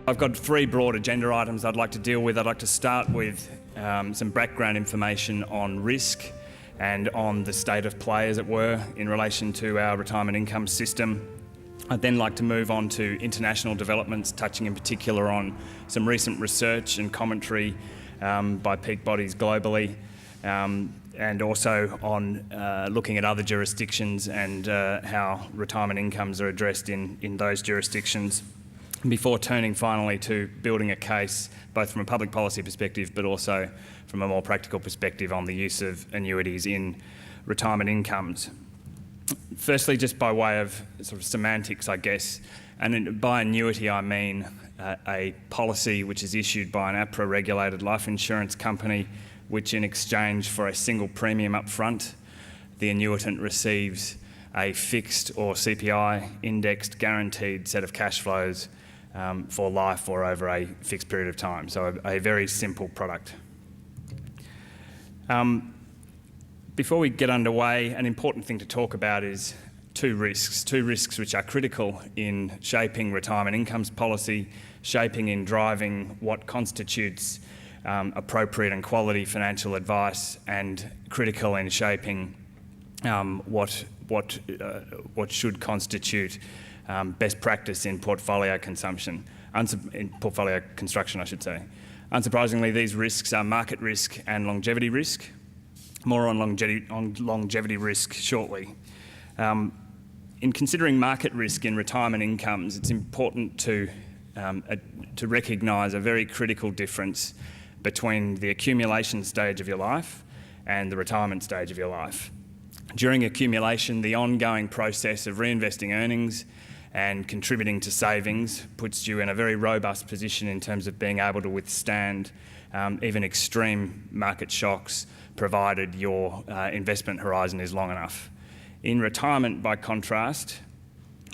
I've got three broad agenda items I'd like to deal with. I'd like to start with some background information on risk and on the state of play, as it were, in relation to our retirement income system. I'd then like to move on to international developments, touching in particular on some recent research and commentary by peak bodies globally, and also on looking at other jurisdictions and how retirement incomes are addressed in those jurisdictions, before turning finally to building a case, both from a public policy perspective but also from a more practical perspective on the use of annuities in retirement incomes. Firstly, just by way of sort of semantics, I guess, and by annuity I mean a policy which is issued by an APRA-regulated life insurance company, which in exchange for a single premium up front, the annuitant receives a fixed or CPI-indexed guaranteed set of cash flows for life or over a fixed period of time. So a very simple product. Before we get underway, an important thing to talk about is two risks which are critical in shaping retirement incomes policy, shaping in driving what constitutes appropriate and quality financial advice, and critical in shaping what should constitute best practice in portfolio consumption, in portfolio construction, I should say. Unsurprisingly, these risks are market risk and longevity risk. More on longevity risk shortly. In considering market risk in retirement incomes, it's important to recognise a very critical difference between the accumulation stage of your life and the retirement stage of your life. During accumulation, the ongoing process of reinvesting earnings and contributing to savings puts you in a very robust position in terms of being able to withstand even extreme market shocks, provided your investment horizon is long enough. In retirement, by contrast,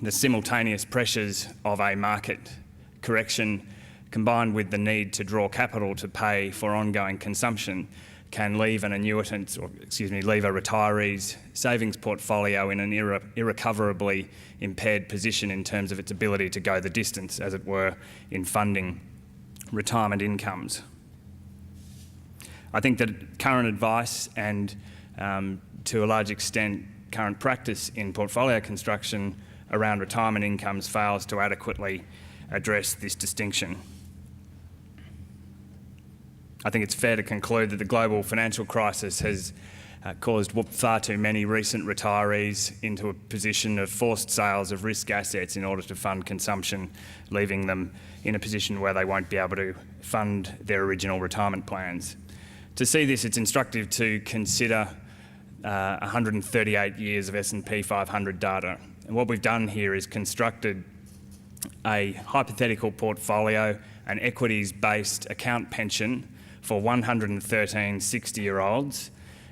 the simultaneous pressures of a market correction combined with the need to draw capital to pay for ongoing consumption can leave leave a retiree's savings portfolio in an irrecoverably impaired position in terms of its ability to go the distance, as it were, in funding retirement incomes. I think that current advice and, to a large extent, current practice in portfolio construction around retirement incomes fails to adequately address this distinction. I think it's fair to conclude that the global financial crisis has caused far too many recent retirees into a position of forced sales of risk assets in order to fund consumption, leaving them in a position where they won't be able to fund their original retirement plans. To see this, it's instructive to consider 138 years of S&P 500 data. And what we've done here is constructed a hypothetical portfolio, an equities-based account pension for 113 60-year-olds,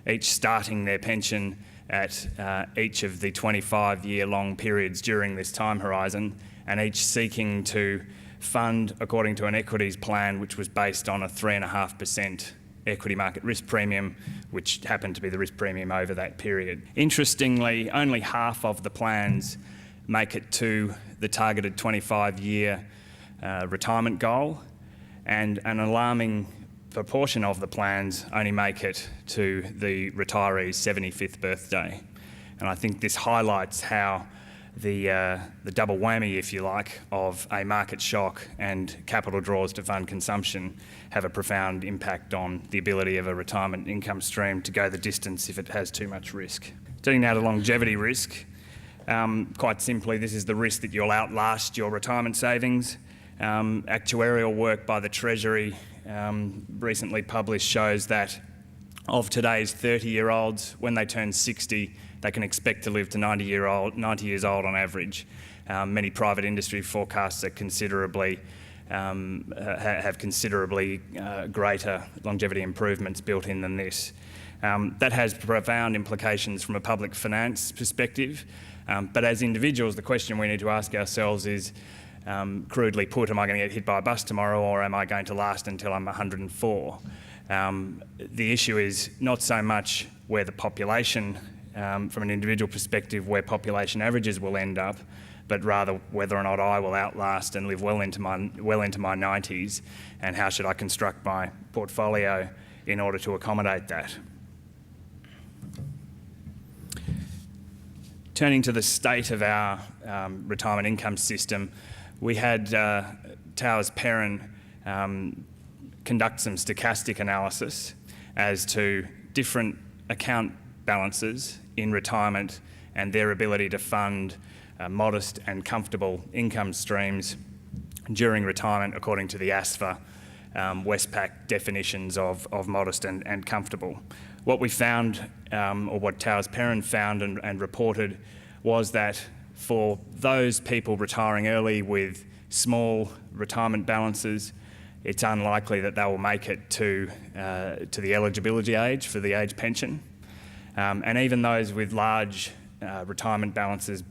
each starting their pension at each of the 25-year-long periods during this time horizon, and each seeking to fund according to an equities plan which was based on a 3.5% equity market risk premium, which happened to be the risk premium over that period. Interestingly, only half of the plans make it to the targeted 25-year retirement goal, and an alarming proportion of the plans only make it to the retiree's 75th birthday. And I think this highlights how the double whammy, if you like, of a market shock and capital draws to fund consumption have a profound impact on the ability of a retirement income stream to go the distance if it has too much risk. Turning now to longevity risk. Quite simply, this is the risk that you'll outlast your retirement savings. Actuarial work by the Treasury recently published shows that of today's 30-year-olds, when they turn 60, they can expect to live to 90 years old on average. Many private industry forecasts are have considerably greater longevity improvements built in than this. That has profound implications from a public finance perspective, but as individuals, the question we need to ask ourselves is, crudely put, am I going to get hit by a bus tomorrow, or am I going to last until I'm 104? The issue is not so much where the population, from an individual perspective, where population averages will end up. but rather whether or not I will outlast and live well into my 90s, and how should I construct my portfolio in order to accommodate that. Turning to the state of our retirement income system, we had Towers Perrin conduct some stochastic analysis as to different account balances in retirement and their ability to fund modest and comfortable income streams during retirement according to the ASFA Westpac definitions of modest and comfortable. What we found, or what Towers Perrin found and reported, was that for those people retiring early with small retirement balances, it's unlikely that they will make it to the eligibility age for the age pension. And even those with large retirement balances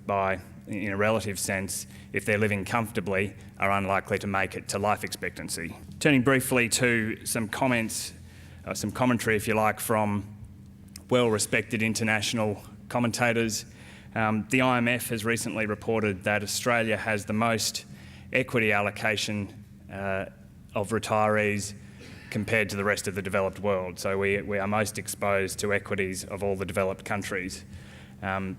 in a relative sense, if they're living comfortably, are unlikely to make it to life expectancy. Turning briefly to some comments, some commentary, if you like, from well-respected international commentators. The IMF has recently reported that Australia has the most equity allocation of retirees compared to the rest of the developed world. So we are most exposed to equities of all the developed countries.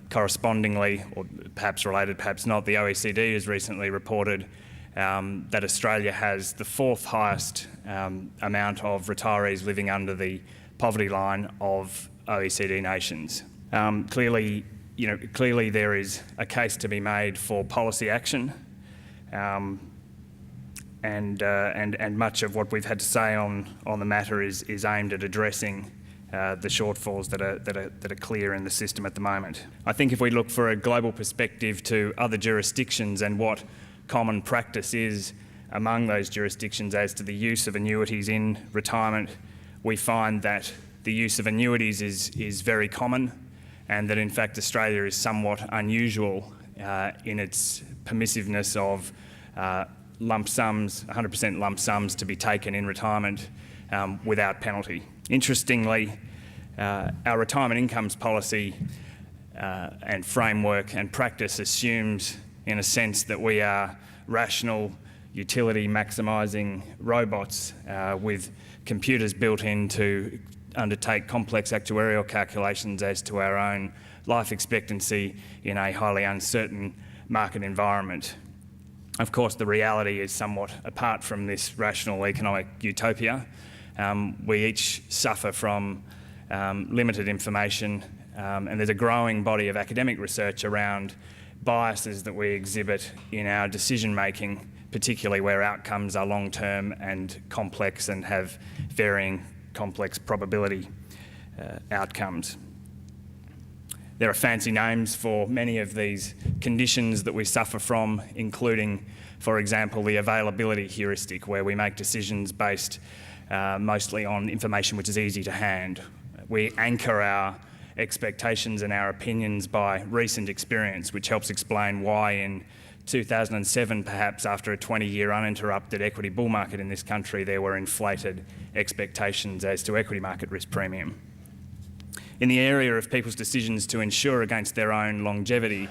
Correspondingly, or perhaps related, perhaps not, the OECD has recently reported that Australia has the fourth highest amount of retirees living under the poverty line of OECD nations. Clearly there is a case to be made for policy action, and much of what we've had to say on the matter is aimed at addressing the shortfalls that are clear in the system at the moment. I think if we look for a global perspective to other jurisdictions and what common practice is among those jurisdictions as to the use of annuities in retirement, we find that the use of annuities is very common, and that in fact Australia is somewhat unusual in its permissiveness of lump sums, 100% lump sums to be taken in retirement without penalty. Interestingly, our retirement incomes policy and framework and practice assumes, in a sense, that we are rational, utility maximising robots with computers built in to undertake complex actuarial calculations as to our own life expectancy in a highly uncertain market environment. Of course, the reality is somewhat apart from this rational economic utopia. We each suffer from limited information, and there's a growing body of academic research around biases that we exhibit in our decision making, particularly where outcomes are long-term and complex and have varying complex probability outcomes. There are fancy names for many of these conditions that we suffer from, including, for example, the availability heuristic, where we make decisions based mostly on information which is easy to hand. We anchor our expectations and our opinions by recent experience, which helps explain why in 2007, perhaps after a 20-year uninterrupted equity bull market in this country, there were inflated expectations as to equity market risk premium. In the area of people's decisions to insure against their own longevity,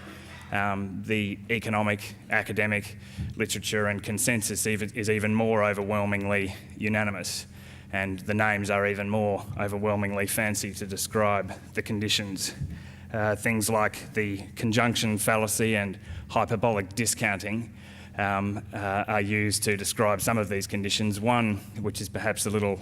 the economic, academic literature and consensus is even more overwhelmingly unanimous, and the names are even more overwhelmingly fancy to describe the conditions. Things like the conjunction fallacy and hyperbolic discounting are used to describe some of these conditions. One, which is perhaps a little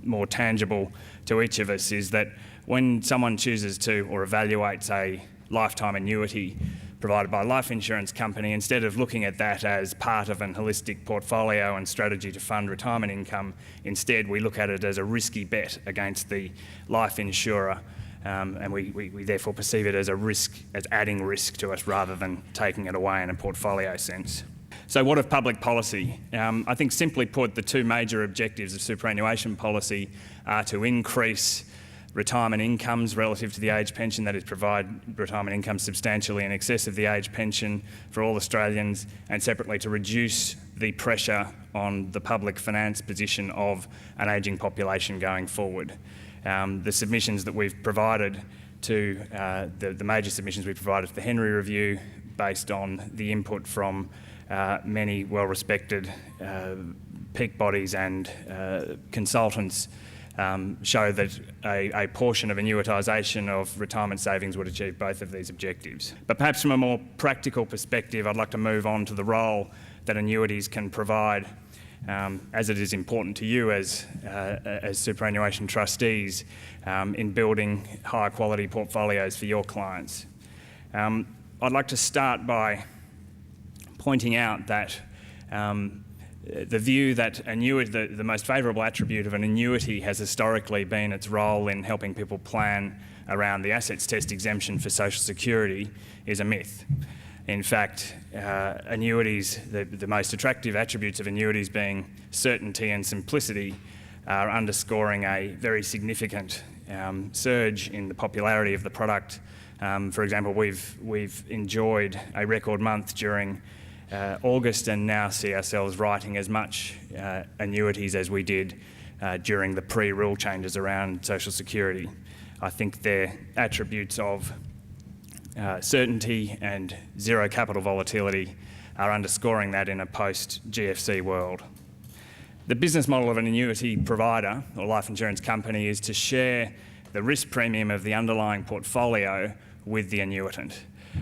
more tangible to each of us, is that when someone chooses to or evaluates a lifetime annuity provided by a life insurance company, instead of looking at that as part of an holistic portfolio and strategy to fund retirement income, instead we look at it as a risky bet against the life insurer, and we therefore perceive it as a risk, as adding risk to us rather than taking it away in a portfolio sense. So what of public policy? I think simply put, the two major objectives of superannuation policy are to increase retirement incomes relative to the age pension, that is, provide retirement income substantially in excess of the age pension for all Australians, and separately to reduce the pressure on the public finance position of an ageing population going forward. The submissions that we've provided to, the major submissions we provided to the Henry Review based on the input from many well-respected peak bodies and consultants show that a portion of annuitisation of retirement savings would achieve both of these objectives. But perhaps from a more practical perspective, I'd like to move on to the role that annuities can provide, as it is important to you as superannuation trustees in building higher quality portfolios for your clients. I'd like to start by pointing out that the view that the most favourable attribute of an annuity has historically been its role in helping people plan around the assets test exemption for Social Security is a myth. In fact, annuities, the most attractive attributes of annuities being certainty and simplicity, are underscoring a very significant surge in the popularity of the product. For example, we've enjoyed a record month during August and now see ourselves writing as much annuities as we did during the pre-rule changes around Social Security. I think their attributes of certainty and zero capital volatility are underscoring that in a post-GFC world. The business model of an annuity provider or life insurance company is to share the risk premium of the underlying portfolio with the annuitant.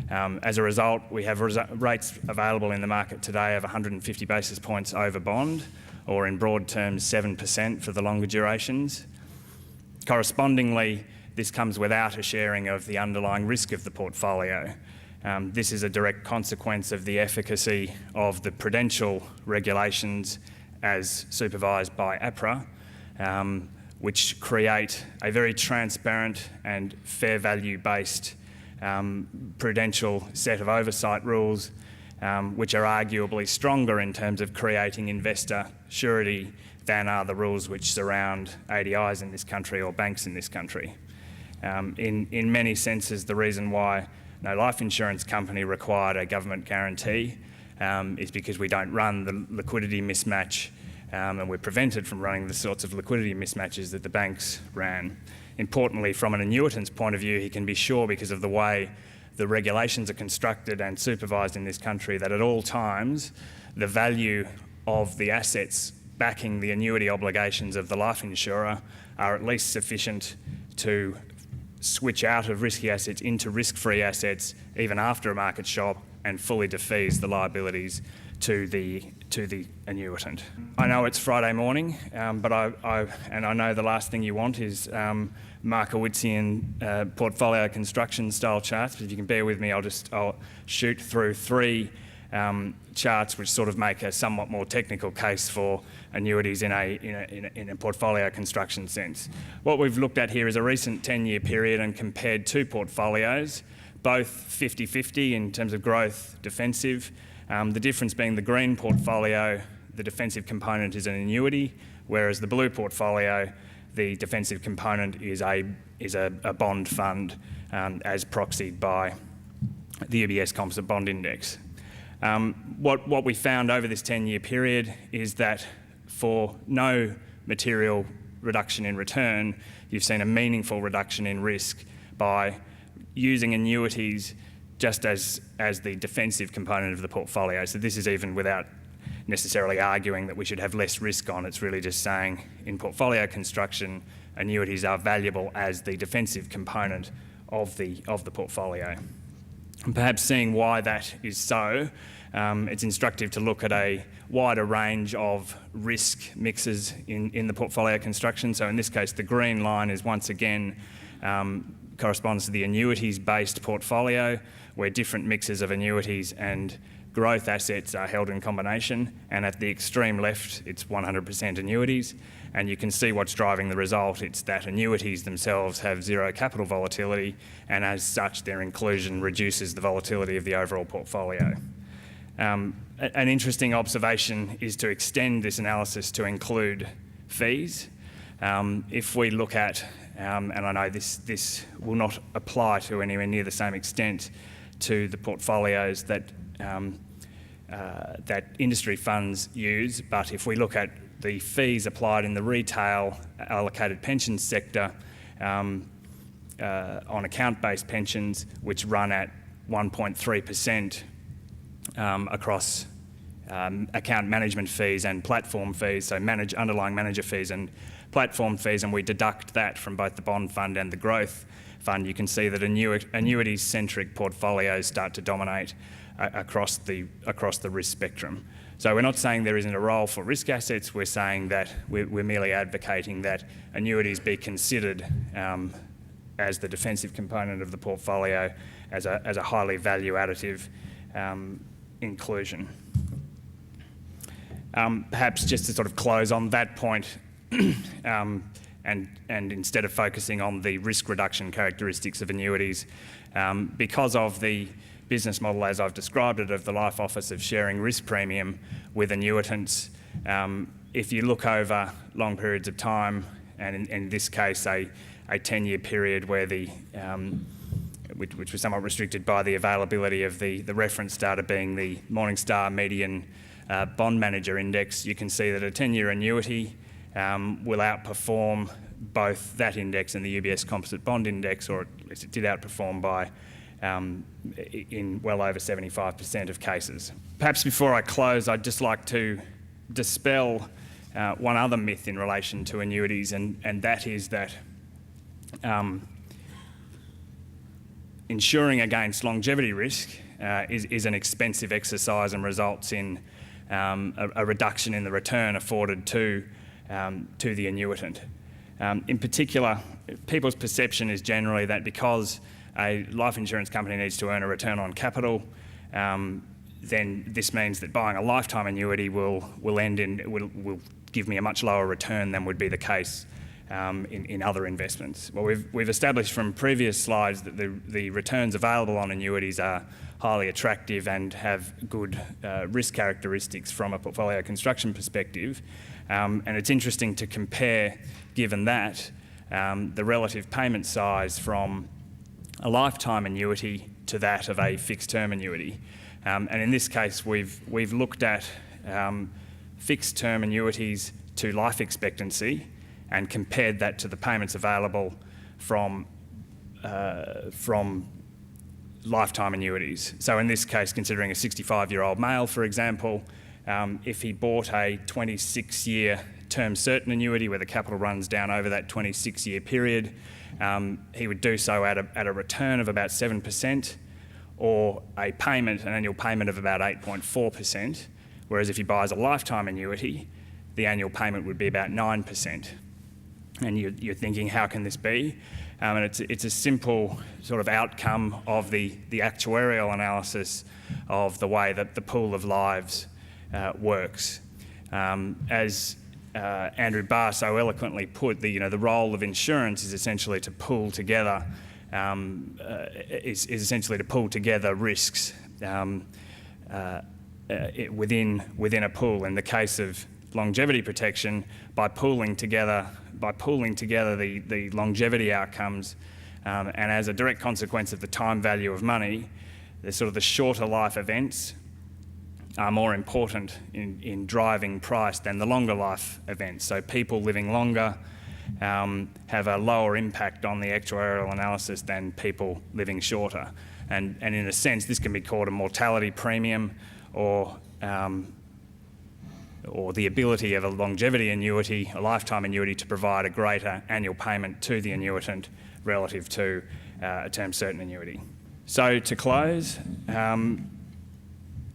As a result, we have rates available in the market today of 150 basis points over bond, or in broad terms 7% for the longer durations. Correspondingly, this comes without a sharing of the underlying risk of the portfolio. This is a direct consequence of the efficacy of the prudential regulations as supervised by APRA, which create a very transparent and fair value-based prudential set of oversight rules, which are arguably stronger in terms of creating investor surety than are the rules which surround ADIs in this country or banks in this country. In many senses, the reason why no life insurance company required a government guarantee is because we don't run the liquidity mismatch, and we're prevented from running the sorts of liquidity mismatches that the banks ran. Importantly, from an annuitant's point of view, he can be sure, because of the way the regulations are constructed and supervised in this country, that at all times the value of the assets backing the annuity obligations of the life insurer are at least sufficient to switch out of risky assets into risk-free assets even after a market shock, and fully defease the liabilities to the annuitant. I know it's Friday morning, but I know the last thing you want is Markowitzian portfolio construction style charts. But if you can bear with me, I'll shoot through three charts which sort of make a somewhat more technical case for annuities in a portfolio construction sense. What we've looked at here is a recent 10-year period and compared two portfolios, both 50-50 in terms of growth, defensive. The difference being the green portfolio, the defensive component is an annuity, whereas the blue portfolio, the defensive component is a bond fund, as proxied by the UBS Composite Bond Index. What we found over this 10-year period is that for no material reduction in return, you've seen a meaningful reduction in risk by using annuities just as the defensive component of the portfolio. So this is even without necessarily arguing that we should have less risk on. It's really just saying in portfolio construction, annuities are valuable as the defensive component of the portfolio. And perhaps seeing why that is so, it's instructive to look at a wider range of risk mixes in the portfolio construction. So in this case, the green line is once again corresponds to the annuities-based portfolio, where different mixes of annuities and growth assets are held in combination, and at the extreme left it's 100% annuities, and you can see what's driving the result. It's that annuities themselves have zero capital volatility, and as such their inclusion reduces the volatility of the overall portfolio. An interesting observation is to extend this analysis to include fees. If we look at, and I know this will not apply to anywhere near the same extent to the portfolios that industry funds use, but if we look at the fees applied in the retail allocated pensions sector on account-based pensions, which run at 1.3% across account management fees and platform fees, so underlying manager fees and platform fees, and we deduct that from both the bond fund and the growth fund, you can see that annuities-centric portfolios start to dominate across the risk spectrum. So we're not saying there isn't a role for risk assets, we're saying that we're merely advocating that annuities be considered as the defensive component of the portfolio, as a highly value additive inclusion. Perhaps just to sort of close on that point, and instead of focusing on the risk reduction characteristics of annuities, because of the business model as I've described it of the Life Office of sharing risk premium with annuitants, if you look over long periods of time, and in this case a 10-year period where which was somewhat restricted by the availability of the reference data being the Morningstar median bond manager index, you can see that a 10-year annuity will outperform both that index and the UBS Composite Bond Index, or at least it did outperform by in well over 75% of cases. Perhaps before I close, I'd just like to dispel one other myth in relation to annuities, and that is that insuring against longevity risk is an expensive exercise and results in a reduction in the return afforded to the annuitant. In particular, people's perception is generally that because a life insurance company needs to earn a return on capital, then this means that buying a lifetime annuity will give me a much lower return than would be the case in other investments. Well, we've established from previous slides that the returns available on annuities are highly attractive and have good risk characteristics from a portfolio construction perspective. And it's interesting to compare, given that, the relative payment size from a lifetime annuity to that of a fixed term annuity. And in this case, we've looked at fixed term annuities to life expectancy and compared that to the payments available from lifetime annuities. So in this case, considering a 65-year-old male, for example, if he bought a 26-year term certain annuity where the capital runs down over that 26-year period, he would do so at a return of about 7%, or an annual payment of about 8.4%, whereas if he buys a lifetime annuity, the annual payment would be about 9%. And you're thinking, how can this be? And it's a simple sort of outcome of the actuarial analysis of the way that the pool of lives works. As Andrew Barr so eloquently put, the role of insurance is essentially to pool together risks within a pool. In the case of longevity protection, by pooling together the longevity outcomes, and as a direct consequence of the time value of money, the shorter life events are more important in driving price than the longer life events. So people living longer have a lower impact on the actuarial analysis than people living shorter. And in a sense, this can be called a mortality premium, or the ability of a longevity annuity, a lifetime annuity, to provide a greater annual payment to the annuitant relative to a term certain annuity. So to close,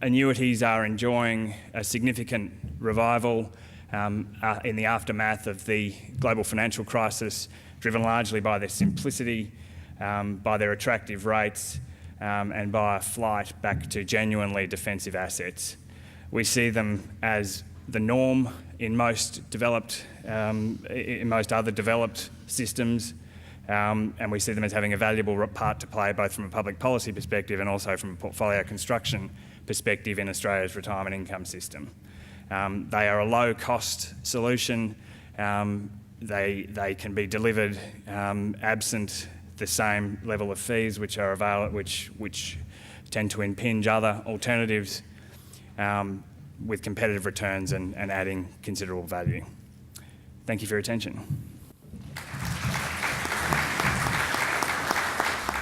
annuities are enjoying a significant revival in the aftermath of the global financial crisis, driven largely by their simplicity, by their attractive rates, and by a flight back to genuinely defensive assets. We see them as the norm in most other developed systems, and we see them as having a valuable part to play both from a public policy perspective and also from a portfolio construction perspective in Australia's retirement income system. They are a low-cost solution. They can be delivered absent the same level of fees which are available, which tend to impinge other alternatives, with competitive returns and adding considerable value. Thank you for your attention.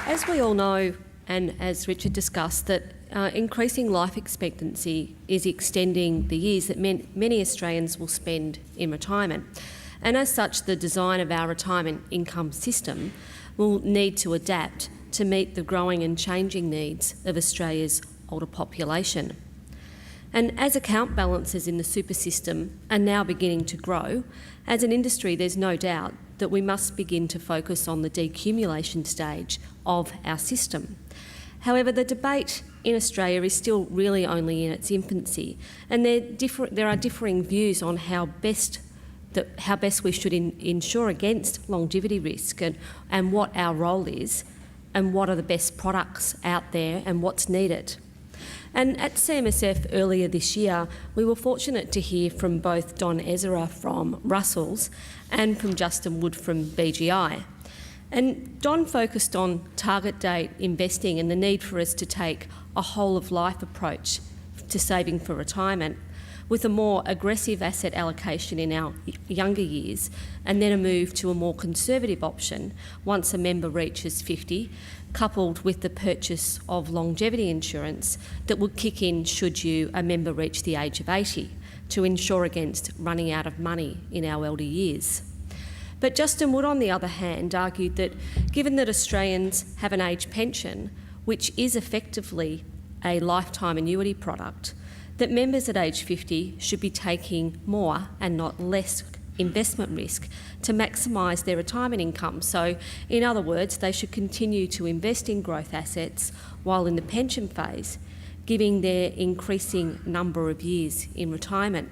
As we all know, and as Richard discussed, that increasing life expectancy is extending the years that many Australians will spend in retirement. And as such, the design of our retirement income system will need to adapt to meet the growing and changing needs of Australia's older population. And as account balances in the super system are now beginning to grow, as an industry there's no doubt that we must begin to focus on the decumulation stage of our system. However, the debate in Australia is still really only in its infancy, and there are differing views on how best we should ensure against longevity risk and what our role is and what are the best products out there and what's needed. And at CMSF earlier this year, we were fortunate to hear from both Don Ezra from Russell's and from Justin Wood from BGI. And Don focused on target date investing and the need for us to take a whole-of-life approach to saving for retirement, with a more aggressive asset allocation in our younger years, and then a move to a more conservative option once a member reaches 50, coupled with the purchase of longevity insurance that would kick in should a member reach the age of 80 to ensure against running out of money in our elder years. But Justin Wood, on the other hand, argued that given that Australians have an age pension, which is effectively a lifetime annuity product, that members at age 50 should be taking more and not less investment risk to maximise their retirement income. So, in other words, they should continue to invest in growth assets while in the pension phase, giving their increasing number of years in retirement.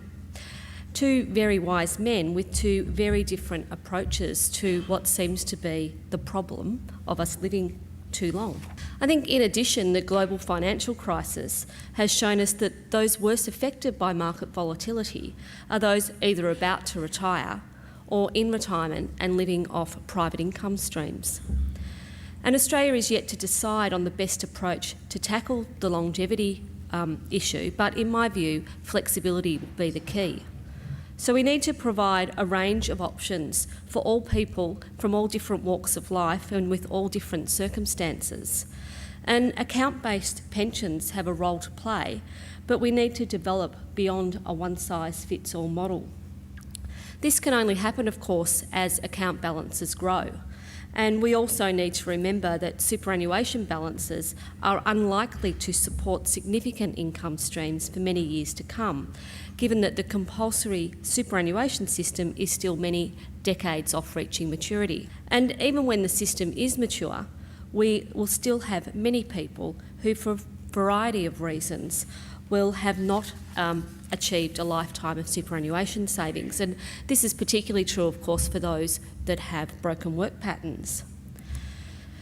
Two very wise men with two very different approaches to what seems to be the problem of us living too long. I think in addition, the global financial crisis has shown us that those worst affected by market volatility are those either about to retire or in retirement and living off private income streams. And Australia is yet to decide on the best approach to tackle the longevity issue, but in my view, flexibility will be the key. So we need to provide a range of options for all people from all different walks of life and with all different circumstances. And account-based pensions have a role to play, but we need to develop beyond a one-size-fits-all model. This can only happen, of course, as account balances grow. And we also need to remember that superannuation balances are unlikely to support significant income streams for many years to come, given that the compulsory superannuation system is still many decades off reaching maturity. And even when the system is mature, we will still have many people who, for a variety of reasons, will have not achieved a lifetime of superannuation savings. And this is particularly true, of course, for those that have broken work patterns.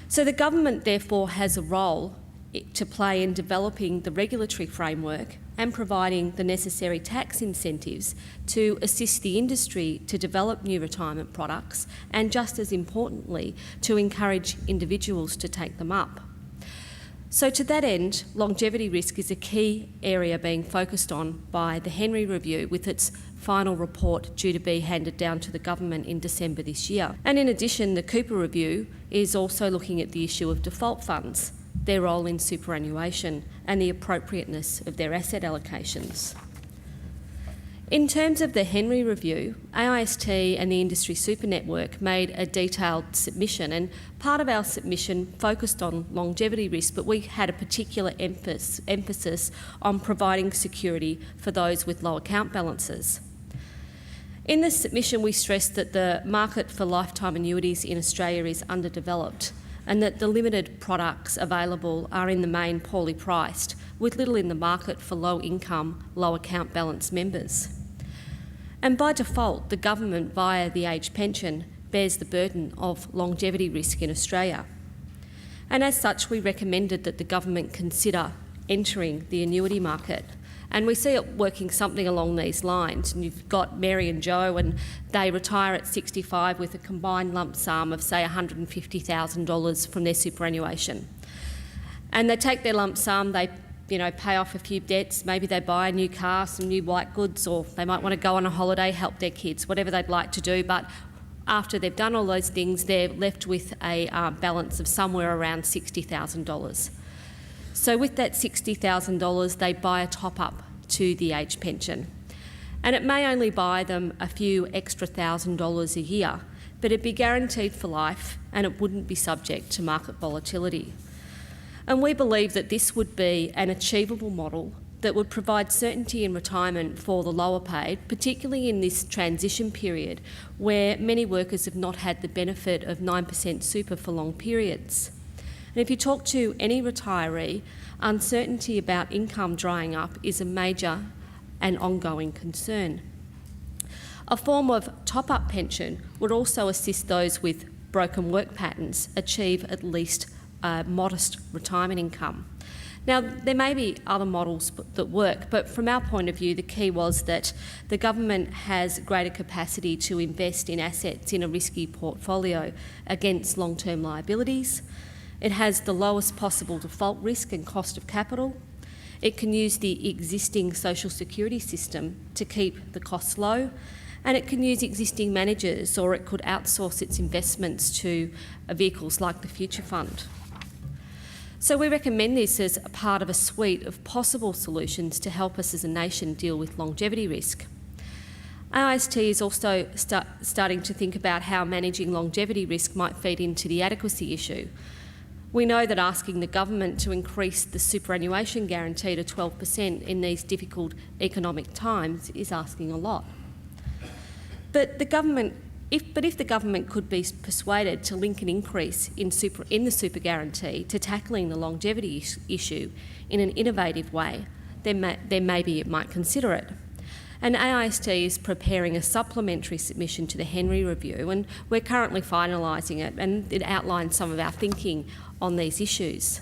So the government, therefore, has a role to play in developing the regulatory framework and providing the necessary tax incentives to assist the industry to develop new retirement products and, just as importantly, to encourage individuals to take them up. So to that end, longevity risk is a key area being focused on by the Henry Review, with its final report due to be handed down to the government in December this year. And in addition, the Cooper Review is also looking at the issue of default funds, their role in superannuation and the appropriateness of their asset allocations. In terms of the Henry Review, AIST and the Industry Super Network made a detailed submission, and part of our submission focused on longevity risk, but we had a particular emphasis on providing security for those with low account balances. In this submission, we stressed that the market for lifetime annuities in Australia is underdeveloped, and that the limited products available are in the main poorly priced, with little in the market for low-income, low-account balance members. And by default, the government, via the age pension, bears the burden of longevity risk in Australia. And as such, we recommended that the government consider entering the annuity market. And we see it working something along these lines. And you've got Mary and Joe, and they retire at 65 with a combined lump sum of, say, $150,000 from their superannuation. And they take their lump sum, they pay off a few debts, maybe they buy a new car, some new white goods, or they might want to go on a holiday, help their kids, whatever they'd like to do. But after they've done all those things, they're left with a balance of somewhere around $60,000. So with that $60,000, they buy a top-up to the age pension. And it may only buy them a few extra $1,000 a year, but it'd be guaranteed for life and it wouldn't be subject to market volatility. And we believe that this would be an achievable model that would provide certainty in retirement for the lower paid, particularly in this transition period where many workers have not had the benefit of 9% super for long periods. And if you talk to any retiree, uncertainty about income drying up is a major and ongoing concern. A form of top-up pension would also assist those with broken work patterns achieve at least a modest retirement income. Now, there may be other models that work, but from our point of view, the key was that the government has greater capacity to invest in assets in a risky portfolio against long-term liabilities. It has the lowest possible default risk and cost of capital. It can use the existing social security system to keep the costs low, and it can use existing managers, or it could outsource its investments to vehicles like the Future Fund. So we recommend this as a part of a suite of possible solutions to help us as a nation deal with longevity risk. AIST is also starting to think about how managing longevity risk might feed into the adequacy issue. We know that asking the government to increase the superannuation guarantee to 12% in these difficult economic times is asking a lot. But if the government could be persuaded to link an increase in the super guarantee to tackling the longevity issue in an innovative way, then maybe it might consider it. And AIST is preparing a supplementary submission to the Henry Review, and we're currently finalising it, and it outlines some of our thinking on these issues.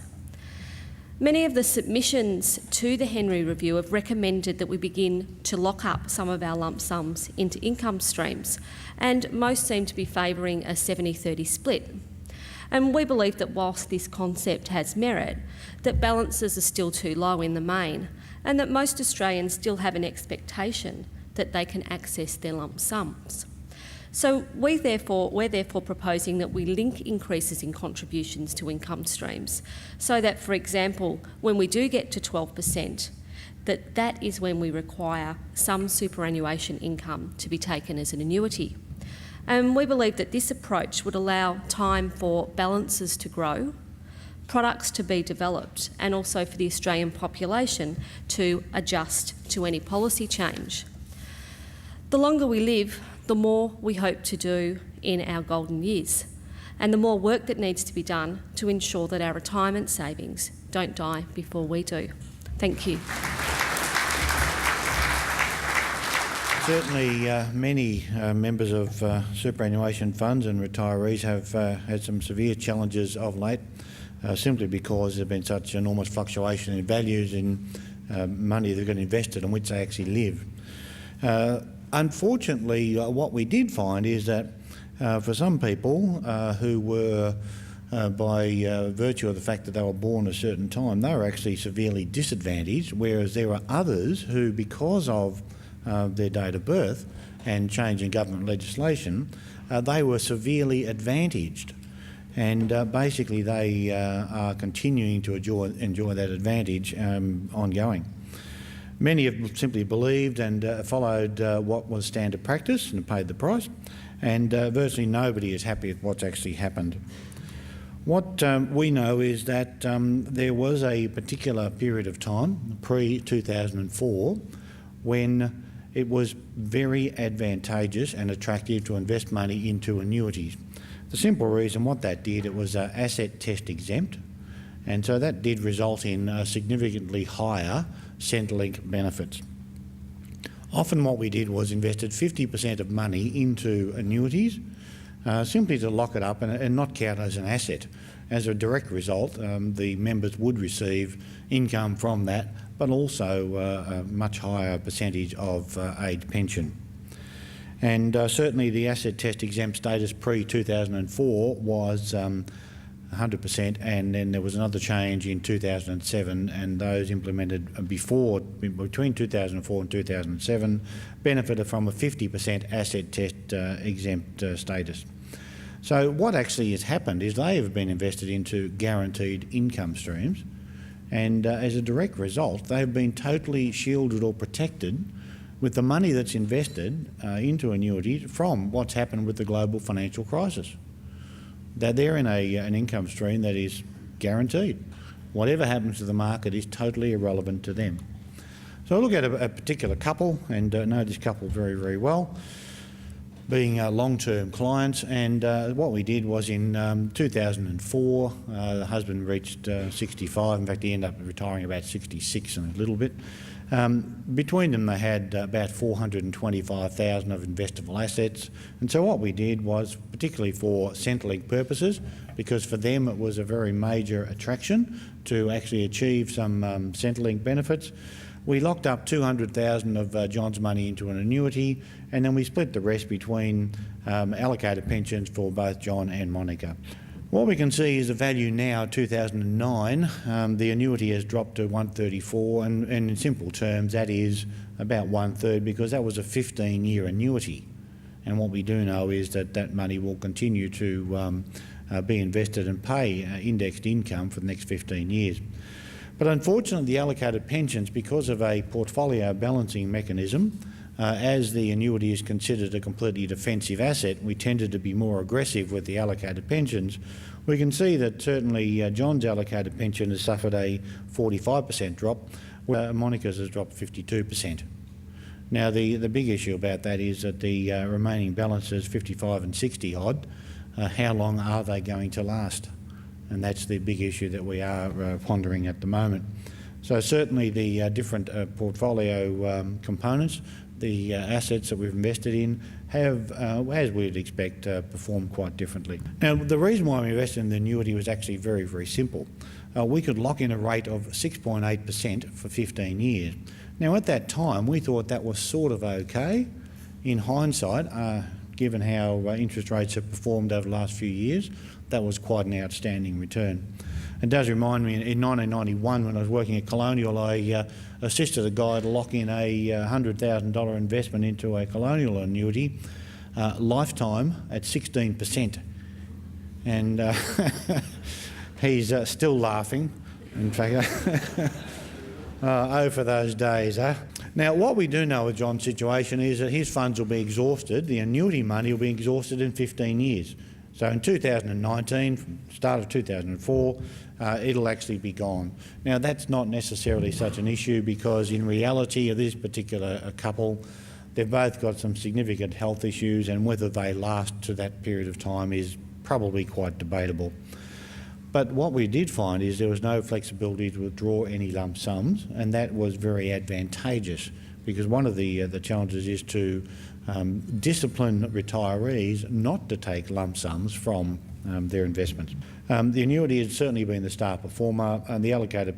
Many of the submissions to the Henry Review have recommended that we begin to lock up some of our lump sums into income streams, and most seem to be favouring a 70-30 split. And we believe that whilst this concept has merit, that balances are still too low in the main, and that most Australians still have an expectation that they can access their lump sums. So we're therefore proposing that we link increases in contributions to income streams so that, for example, when we do get to 12%, that is when we require some superannuation income to be taken as an annuity. And we believe that this approach would allow time for balances to grow, products to be developed, and also for the Australian population to adjust to any policy change. The longer we live, the more we hope to do in our golden years, and the more work that needs to be done to ensure that our retirement savings don't die before we do. Thank you. Certainly many members of superannuation funds and retirees have had some severe challenges of late, simply because there have been such enormous fluctuation in values in money they've got invested in which they actually live. Unfortunately, what we did find is that for some people who were, by virtue of the fact that they were born at a certain time, they were actually severely disadvantaged, whereas there are others who, because of their date of birth and change in government legislation, they were severely advantaged. And basically they are continuing to enjoy that advantage ongoing. Many have simply believed and followed what was standard practice and paid the price, and virtually nobody is happy with what's actually happened. What we know is that there was a particular period of time, pre-2004, when it was very advantageous and attractive to invest money into annuities. The simple reason what that did, it was asset test exempt, and so that did result in significantly higher Centrelink benefits. Often what we did was invested 50% of money into annuities, simply to lock it up and not count as an asset. As a direct result, the members would receive income from that, but also a much higher percentage of age pension. And certainly the asset test exempt status pre-2004 was 100%, and then there was another change in 2007, and those implemented between 2004 and 2007 benefited from a 50% asset test exempt status. So what actually has happened is they have been invested into guaranteed income streams, and as a direct result they've been totally shielded or protected with the money that's invested into annuities from what's happened with the global financial crisis. That they're in an income stream that is guaranteed. Whatever happens to the market is totally irrelevant to them. So I look at a particular couple and know this couple very, very well, being long-term clients, and what we did was in 2004, the husband reached 65. In fact, he ended up retiring about 66 and a little bit. Between them they had about $425,000 of investable assets, and so what we did was, particularly for Centrelink purposes, because for them it was a very major attraction to actually achieve some Centrelink benefits, we locked up $200,000 of John's money into an annuity, and then we split the rest between allocated pensions for both John and Monica. What we can see is the value now, 2009, the annuity has dropped to 134, and in simple terms that is about 1/3, because that was a 15-year annuity. And what we do know is that that money will continue to be invested and pay indexed income for the next 15 years. But unfortunately the allocated pensions, because of a portfolio balancing mechanism, as the annuity is considered a completely defensive asset, we tended to be more aggressive with the allocated pensions. We can see that certainly John's allocated pension has suffered a 45% drop, where Monica's has dropped 52%. Now the big issue about that is that the remaining balances, 55 and 60 odd, how long are they going to last? And that's the big issue that we are pondering at the moment. So certainly the different portfolio components, the assets that we've invested in have, as we'd expect, performed quite differently. Now, the reason why we invested in the annuity was actually very, very simple. We could lock in a rate of 6.8% for 15 years. Now, at that time, we thought that was sort of okay. In hindsight, given how interest rates have performed over the last few years, that was quite an outstanding return. It does remind me, in 1991, when I was working at Colonial, I assisted a guy to lock in a $100,000 investment into a Colonial annuity, lifetime at 16%. And he's still laughing, in fact. Oh, for those days, huh? Now, what we do know with John's situation is that his funds will be exhausted, the annuity money will be exhausted in 15 years. So in 2019, from the start of 2004, it'll actually be gone. Now that's not necessarily such an issue, because in reality of this particular couple, they've both got some significant health issues, and whether they last to that period of time is probably quite debatable. But what we did find is there was no flexibility to withdraw any lump sums, and that was very advantageous, because one of the challenges is to discipline retirees not to take lump sums from their investments. The annuity has certainly been the star performer, and the allocated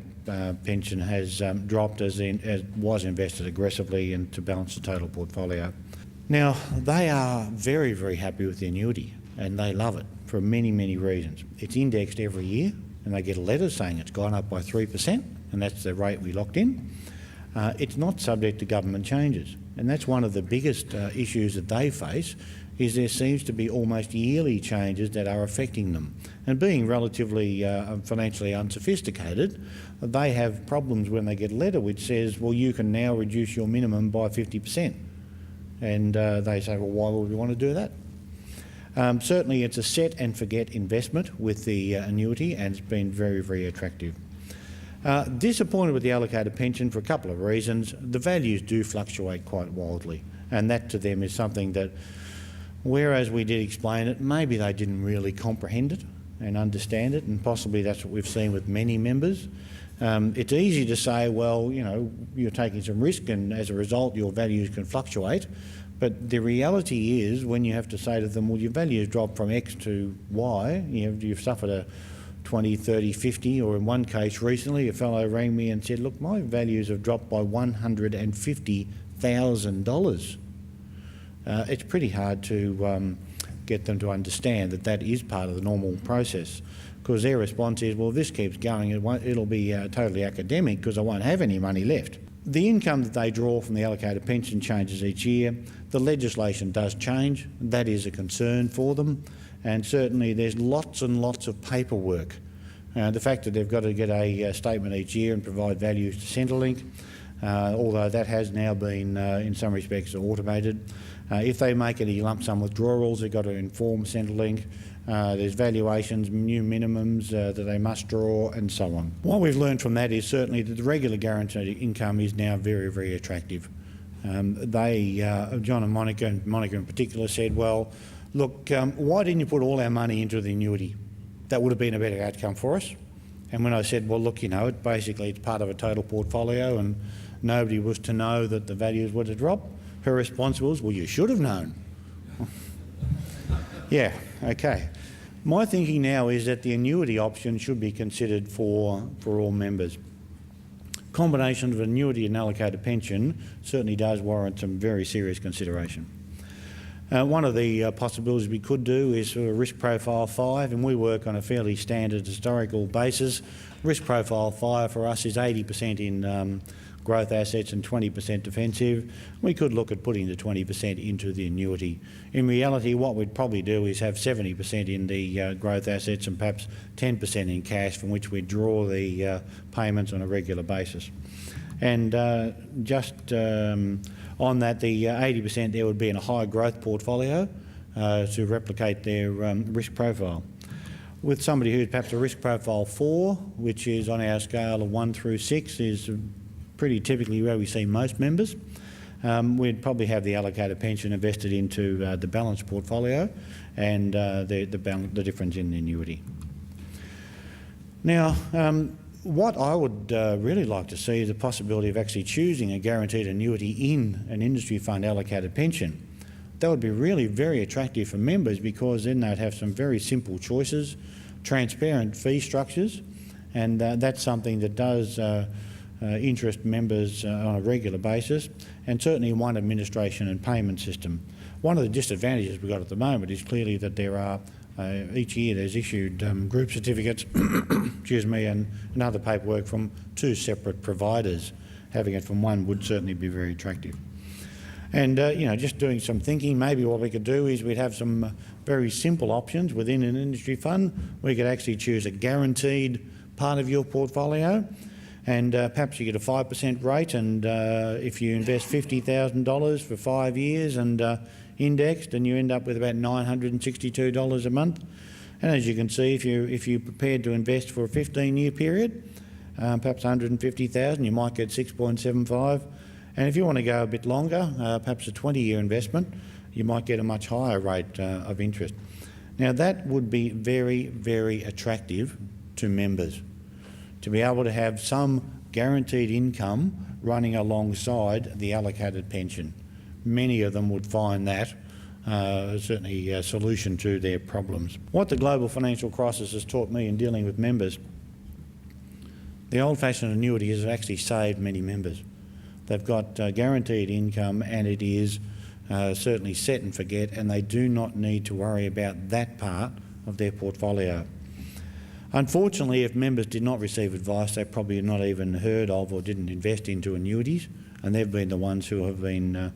pension has dropped as was invested aggressively and to balance the total portfolio. Now, they are very, very happy with the annuity, and they love it for many, many reasons. It's indexed every year, and they get a letter saying it's gone up by 3%, and that's the rate we locked in. It's not subject to government changes, and that's one of the biggest issues that they face, is there seems to be almost yearly changes that are affecting them. And being relatively financially unsophisticated, they have problems when they get a letter which says, well, you can now reduce your minimum by 50%. And they say, well, why would we want to do that? Certainly it's a set and forget investment with the annuity, and it's been very, very attractive. Disappointed with the allocated pension for a couple of reasons. The values do fluctuate quite wildly, and that to them is something that, whereas we did explain it, maybe they didn't really comprehend it and understand it, and possibly that's what we've seen with many members. It's easy to say, well, you know, you're taking some risk and as a result your values can fluctuate, but the reality is when you have to say to them, well, your values dropped from X to Y, you've suffered a 20, 30, 50, or in one case recently a fellow rang me and said, look, my values have dropped by $150,000. It's pretty hard to get them to understand that that is part of the normal process. because their response is, well, if this keeps going, it'll be totally academic because I won't have any money left. The income that they draw from the allocated pension changes each year. The legislation does change. That is a concern for them, and certainly there's lots and lots of paperwork. The fact that they've got to get a statement each year and provide values to Centrelink, although that has now been, in some respects, automated. If they make any lump sum withdrawals, they've got to inform Centrelink. There's valuations, new minimums that they must draw, and so on. What we've learned from that is certainly that the regular guaranteed income is now very, very attractive. John and Monica in particular, said, well, look, why didn't you put all our money into the annuity? That would have been a better outcome for us. And when I said, well, look, it's part of a total portfolio and nobody was to know that the values were to drop, her response was, well, you should have known. Yeah, okay. My thinking now is that the annuity option should be considered for all members. Combination of annuity and allocated pension certainly does warrant some very serious consideration. One of the possibilities we could do is sort of risk profile 5, and we work on a fairly standard historical basis. Risk profile 5 for us is 80% in growth assets and 20% defensive. We could look at putting the 20% into the annuity. In reality, what we'd probably do is have 70% in the growth assets and perhaps 10% in cash, from which we'd draw the payments on a regular basis. And on that, the 80% there would be in a high growth portfolio to replicate their risk profile. With somebody who's perhaps a risk profile 4, which is on our scale of 1 through 6, is pretty typically where we see most members, we'd probably have the allocated pension invested into the balanced portfolio and the difference in the annuity. Now, what I would really like to see is the possibility of actually choosing a guaranteed annuity in an industry fund allocated pension. That would be really very attractive for members, because then they'd have some very simple choices, transparent fee structures, and that's something that does interest members on a regular basis, and certainly one administration and payment system. One of the disadvantages we've got at the moment is clearly that there are each year there's issued group certificates excuse me, and other paperwork from 2 separate providers. Having it from one would certainly be very attractive. And just doing some thinking, maybe what we could do is we'd have some very simple options within an industry fund. We could actually choose a guaranteed part of your portfolio, and perhaps you get a 5% rate, and if you invest $50,000 for 5 years and indexed, and you end up with about $962 a month. And as you can see, if you're prepared to invest for a 15-year period, perhaps $150,000, you might get 6.75. And if you want to go a bit longer, perhaps a 20-year investment, you might get a much higher rate of interest. Now that would be very, very attractive to members, to be able to have some guaranteed income running alongside the allocated pension. Many of them would find that certainly a solution to their problems. What the global financial crisis has taught me in dealing with members, the old-fashioned annuity has actually saved many members. They've got guaranteed income, and it is certainly set and forget, and they do not need to worry about that part of their portfolio. Unfortunately, if members did not receive advice, they probably have not even heard of or didn't invest into annuities, and they've been the ones who have been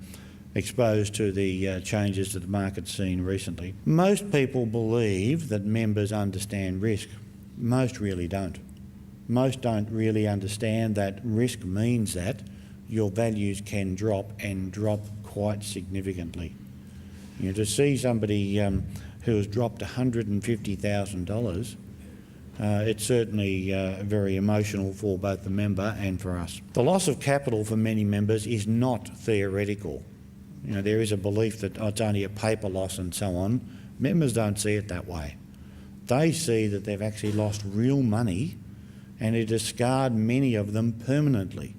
exposed to the changes that the market's seen recently. Most people believe that members understand risk. Most really don't. Most don't really understand that risk means that your values can drop, and drop quite significantly. To see somebody who has dropped $150,000, it's certainly very emotional for both the member and for us. The loss of capital for many members is not theoretical. There is a belief that it's only a paper loss and so on. Members don't see it that way. They see that they've actually lost real money, and it has scarred many of them permanently.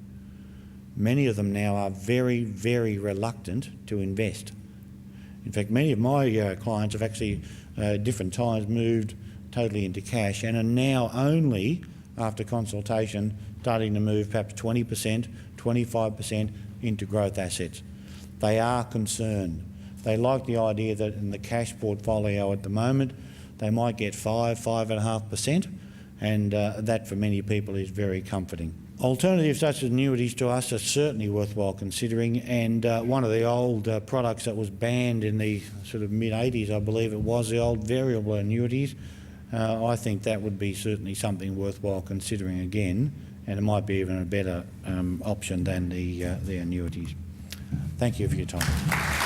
Many of them now are very, very reluctant to invest. In fact, many of my clients have actually at different times moved totally into cash, and are now only, after consultation, starting to move perhaps 20%, 25% into growth assets. They are concerned. They like the idea that in the cash portfolio at the moment, they might get 5.5%, and that for many people is very comforting. Alternatives such as annuities to us are certainly worthwhile considering, and one of the old products that was banned in the sort of mid-80s, I believe it was, the old variable annuities. I think that would be certainly something worthwhile considering again, and it might be even a better option than the annuities. Thank you for your time.